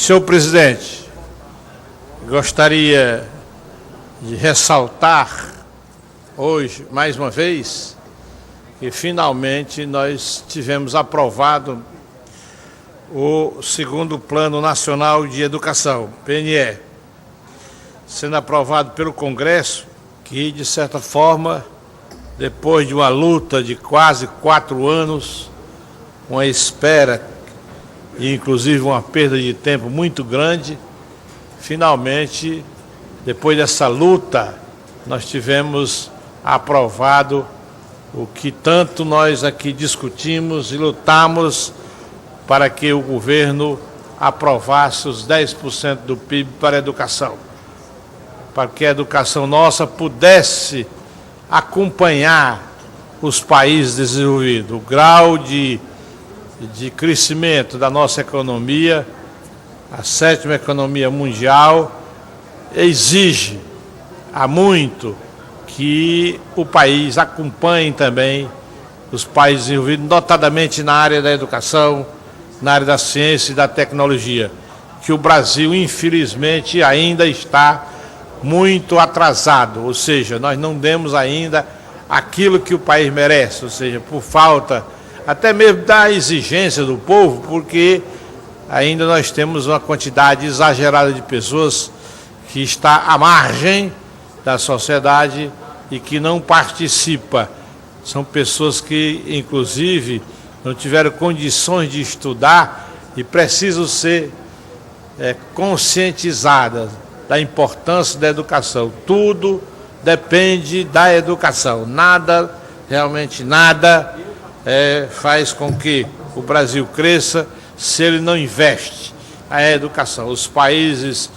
Senhor presidente, gostaria de ressaltar hoje, mais uma vez, que finalmente nós tivemos aprovado o segundo Plano Nacional de Educação, PNE, sendo aprovado pelo Congresso, que, de certa forma, depois de uma luta de quase 4 anos, uma espera e, inclusive, uma perda de tempo muito grande, finalmente, depois dessa luta, nós tivemos aprovado o que tanto nós aqui discutimos e lutamos para que o governo aprovasse os 10% do PIB para a educação, para que a educação nossa pudesse acompanhar os países desenvolvidos. O grau de crescimento da nossa economia, a 7ª economia mundial, exige há muito que o país acompanhe também os países desenvolvidos, notadamente na área da educação, na área da ciência e da tecnologia, que o Brasil, infelizmente, ainda está muito atrasado, ou seja, nós não demos ainda aquilo que o país merece, ou seja, por falta até mesmo da exigência do povo, porque ainda nós temos uma quantidade exagerada de pessoas que está à margem da sociedade e que não participa. São pessoas que, inclusive, não tiveram condições de estudar e precisam ser conscientizadas da importância da educação. Tudo depende da educação. Nada, realmente nada, faz com que o Brasil cresça se ele não investe na educação. Os países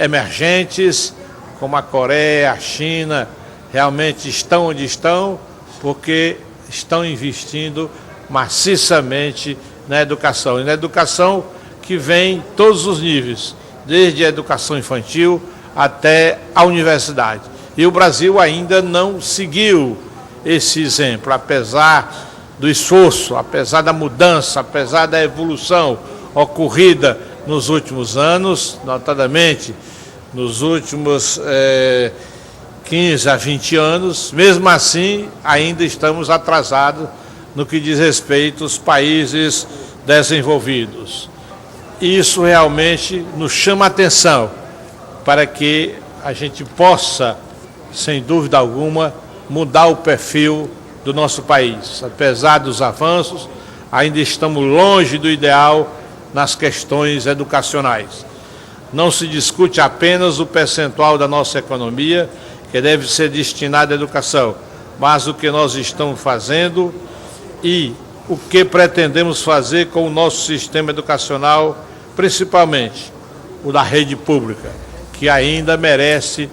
emergentes, como a Coreia, a China, realmente estão onde estão porque estão investindo maciçamente na educação. E na educação que vem em todos os níveis, desde a educação infantil até a universidade. E o Brasil ainda não seguiu esse exemplo, apesar do esforço, apesar da mudança, apesar da evolução ocorrida nos últimos anos, notadamente nos últimos 15 a 20 anos, mesmo assim ainda estamos atrasados no que diz respeito aos países desenvolvidos. Isso realmente nos chama a atenção para que a gente possa, sem dúvida alguma, mudar o perfil do nosso país. Apesar dos avanços, ainda estamos longe do ideal nas questões educacionais. Não se discute apenas o percentual da nossa economia que deve ser destinado à educação, mas o que nós estamos fazendo e o que pretendemos fazer com o nosso sistema educacional, principalmente o da rede pública, que ainda merece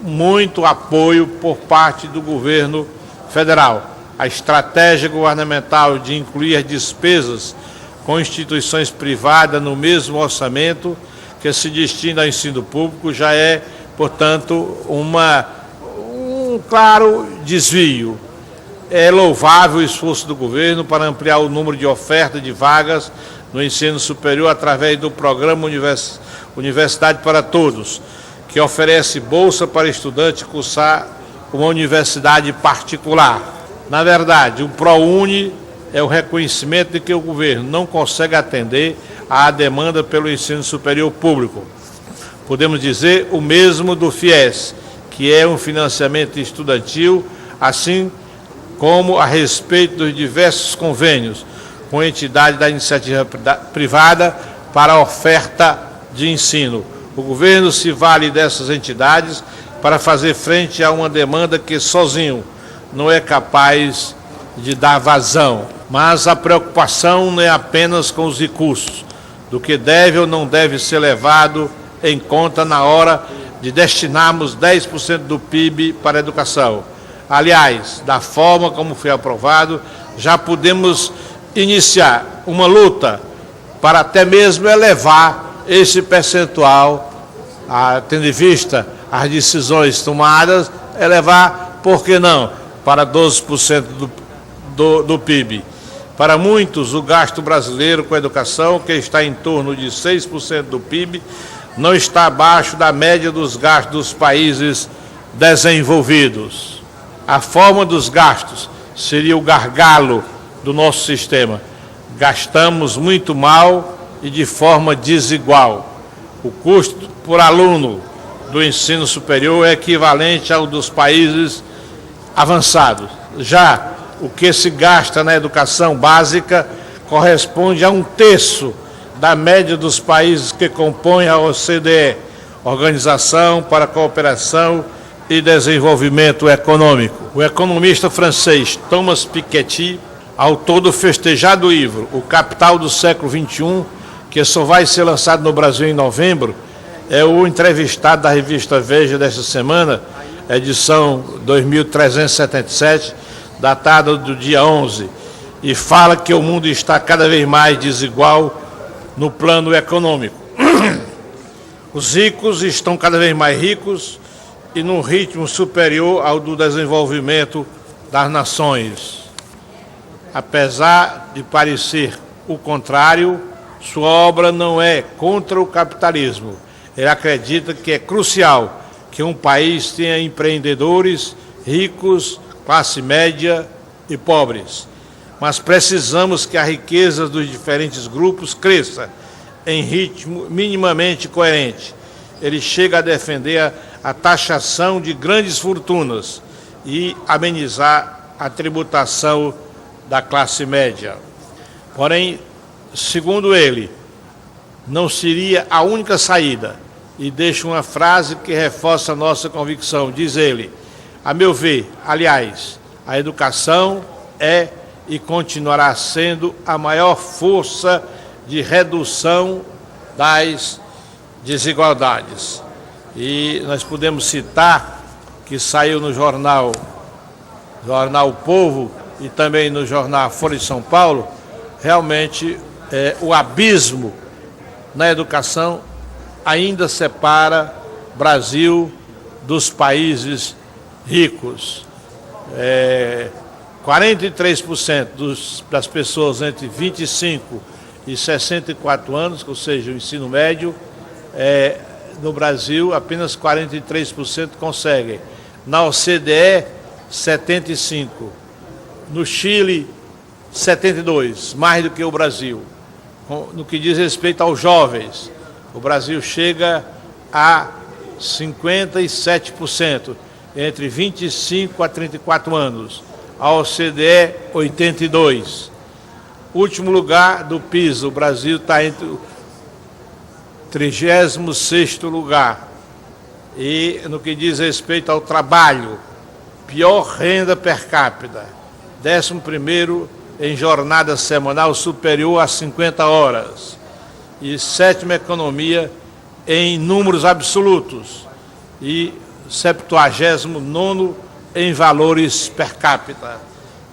muito apoio por parte do governo federal. A estratégia governamental de incluir as despesas com instituições privadas no mesmo orçamento que se destina ao ensino público já é, portanto, um claro desvio. É louvável o esforço do governo para ampliar o número de ofertas de vagas no ensino superior através do programa Universidade para Todos, que oferece bolsa para estudante cursar uma universidade particular. Na verdade, o ProUni é o reconhecimento de que o governo não consegue atender à demanda pelo ensino superior público. Podemos dizer o mesmo do FIES, que é um financiamento estudantil, assim como a respeito dos diversos convênios com entidades da iniciativa privada para a oferta de ensino. O governo se vale dessas entidades para fazer frente a uma demanda que sozinho não é capaz de dar vazão. Mas a preocupação não é apenas com os recursos, do que deve ou não deve ser levado em conta na hora de destinarmos 10% do PIB para a educação. Aliás, da forma como foi aprovado, já podemos iniciar uma luta para até mesmo elevar esse percentual, tendo em vista as decisões tomadas, elevar, por que não, para 12% do PIB. Para muitos, o gasto brasileiro com a educação, que está em torno de 6% do PIB, não está abaixo da média dos gastos dos países desenvolvidos. A forma dos gastos seria o gargalo do nosso sistema. Gastamos muito mal e de forma desigual. O custo por aluno do ensino superior é equivalente ao dos países avançados. Já o que se gasta na educação básica corresponde a 1/3 da média dos países que compõem a OCDE, Organização para a Cooperação e Desenvolvimento Econômico. O economista francês Thomas Piketty, autor do festejado livro O Capital do Século XXI, que só vai ser lançado no Brasil em novembro, é o entrevistado da revista Veja desta semana, edição 2377, datada do dia 11, e fala que o mundo está cada vez mais desigual no plano econômico. Os ricos estão cada vez mais ricos e num ritmo superior ao do desenvolvimento das nações. Apesar de parecer o contrário, sua obra não é contra o capitalismo. Ele acredita que é crucial que um país tenha empreendedores ricos, classe média e pobres. Mas precisamos que a riqueza dos diferentes grupos cresça em ritmo minimamente coerente. Ele chega a defender a taxação de grandes fortunas e amenizar a tributação da classe média. Porém, segundo ele, não seria a única saída. E deixa uma frase que reforça a nossa convicção. Diz ele: a meu ver, aliás, a educação é e continuará sendo a maior força de redução das desigualdades. E nós podemos citar que saiu no jornal O Povo e também no jornal Folha de São Paulo, realmente o abismo na educação ainda separa Brasil dos países ricos. 43% das pessoas entre 25 e 64 anos, ou seja, o ensino médio, no Brasil apenas 43% conseguem. Na OCDE, 75%. No Chile, 72%, mais do que o Brasil. No que diz respeito aos jovens, o Brasil chega a 57%, entre 25 a 34 anos. A OCDE, 82%. Último lugar do PISA, o Brasil está entre o 36º lugar. E no que diz respeito ao trabalho, pior renda per capita, 11º em jornada semanal superior a 50 horas. E 7ª economia em números absolutos e 79º em valores per capita.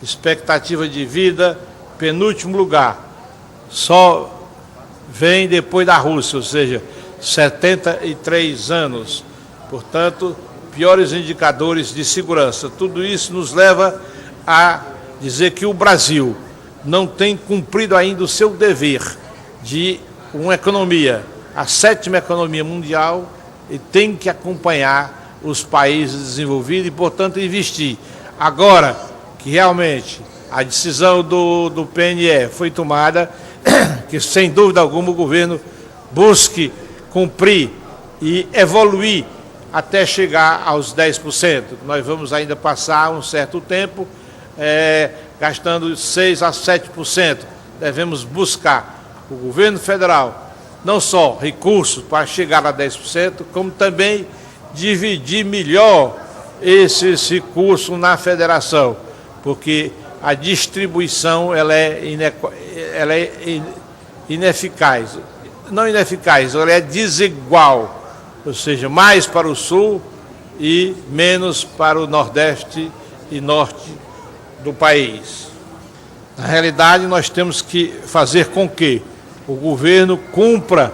Expectativa de vida, penúltimo lugar, só vem depois da Rússia, ou seja, 73 anos. Portanto, piores indicadores de segurança. Tudo isso nos leva a dizer que o Brasil não tem cumprido ainda o seu dever de uma economia, a 7ª economia mundial, e tem que acompanhar os países desenvolvidos e, portanto, investir. Agora que realmente a decisão do PNE foi tomada, que sem dúvida alguma o governo busque cumprir e evoluir até chegar aos 10%. Nós vamos ainda passar um certo tempo gastando 6% a 7%. Devemos buscar o governo federal não só recursos para chegar a 10%, como também dividir melhor esses recursos na federação, porque a distribuição ela é ineficaz. Não ineficaz, ela é desigual, ou seja, mais para o sul e menos para o nordeste e norte do país. Na realidade, nós temos que fazer com que o governo cumpra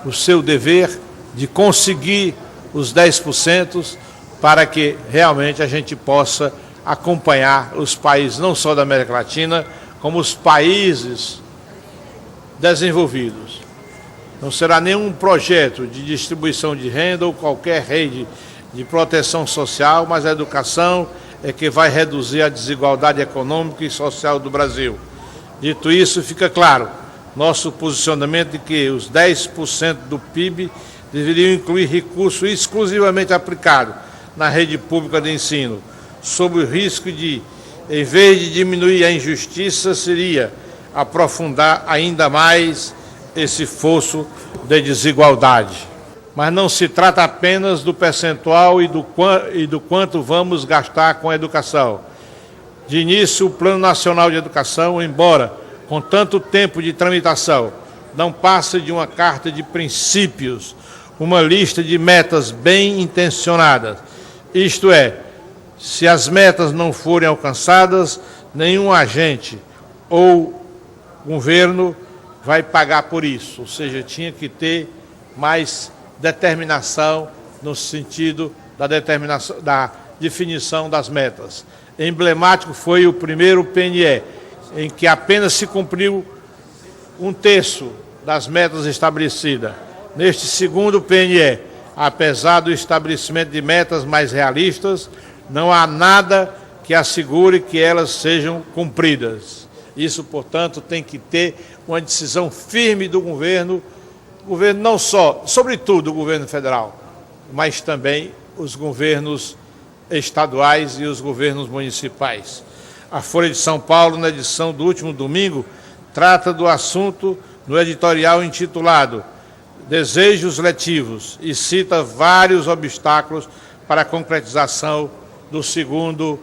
o seu dever de conseguir os 10% para que realmente a gente possa acompanhar os países não só da América Latina, como os países desenvolvidos. Não será nenhum projeto de distribuição de renda ou qualquer rede de proteção social, mas a educação é que vai reduzir a desigualdade econômica e social do Brasil. Dito isso, fica claro nosso posicionamento de que os 10% do PIB deveriam incluir recurso exclusivamente aplicado na rede pública de ensino, sob o risco de, em vez de diminuir a injustiça, seria aprofundar ainda mais esse fosso de desigualdade. Mas não se trata apenas do percentual e do quanto vamos gastar com a educação. De início, o Plano Nacional de Educação, embora com tanto tempo de tramitação, não passa de uma carta de princípios, uma lista de metas bem intencionadas. Isto é, se as metas não forem alcançadas, nenhum agente ou governo vai pagar por isso. Ou seja, tinha que ter mais determinação no sentido da definição das metas. Emblemático foi o primeiro PNE, em que apenas se cumpriu 1/3 das metas estabelecidas. Neste segundo PNE, apesar do estabelecimento de metas mais realistas, não há nada que assegure que elas sejam cumpridas. Isso, portanto, tem que ter uma decisão firme do governo não só, sobretudo o governo federal, mas também os governos estaduais e os governos municipais. A Folha de São Paulo, na edição do último domingo, trata do assunto no editorial intitulado Desejos Letivos e cita vários obstáculos para a concretização do segundo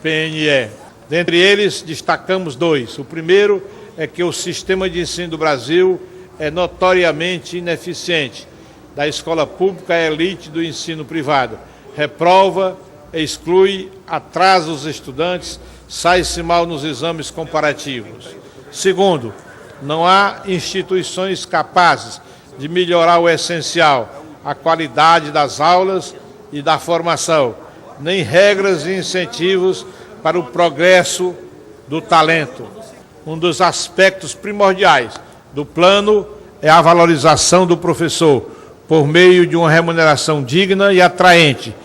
PNE. Dentre eles, destacamos 2. O primeiro é que o sistema de ensino do Brasil é notoriamente ineficiente. Da escola pública à elite do ensino privado. Reprova, exclui, atrasa os estudantes, sai-se mal nos exames comparativos. Segundo, não há instituições capazes de melhorar o essencial, a qualidade das aulas e da formação, nem regras e incentivos para o progresso do talento. Um dos aspectos primordiais do plano é a valorização do professor, por meio de uma remuneração digna e atraente,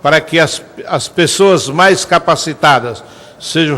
para que as pessoas mais capacitadas sejam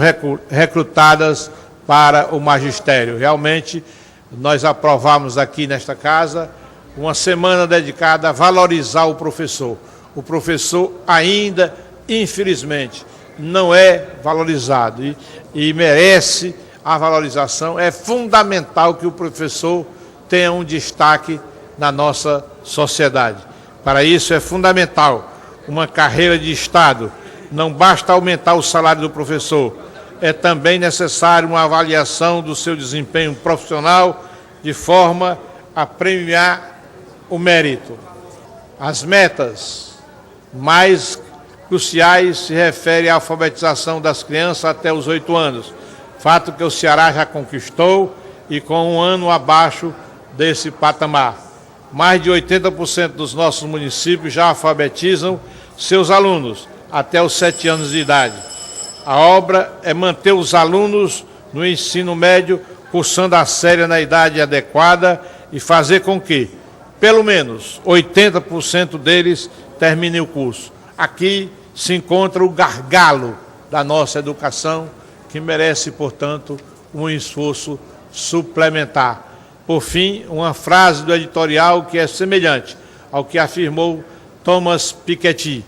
recrutadas para o magistério. Realmente, nós aprovamos aqui nesta casa uma semana dedicada a valorizar o professor. O professor ainda, infelizmente, não é valorizado e merece a valorização. É fundamental que o professor tenha um destaque na nossa sociedade. Para isso é fundamental uma carreira de Estado. Não basta aumentar o salário do professor, é também necessário uma avaliação do seu desempenho profissional de forma a premiar o mérito. As metas mais cruciais se referem à alfabetização das crianças até os 8 anos, fato que o Ceará já conquistou e com um ano abaixo desse patamar. Mais de 80% dos nossos municípios já alfabetizam seus alunos até os 7 anos de idade. A obra é manter os alunos no ensino médio cursando a série na idade adequada e fazer com que, pelo menos, 80% deles terminem o curso. Aqui se encontra o gargalo da nossa educação, que merece, portanto, um esforço suplementar. Por fim, uma frase do editorial que é semelhante ao que afirmou Thomas Piketty: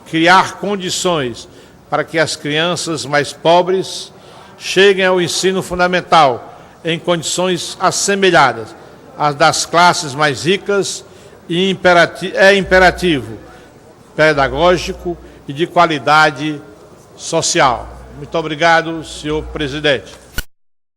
criar condições para que as crianças mais pobres cheguem ao ensino fundamental em condições assemelhadas às das classes mais ricas e é imperativo pedagógico e de qualidade social. Muito obrigado, senhor presidente.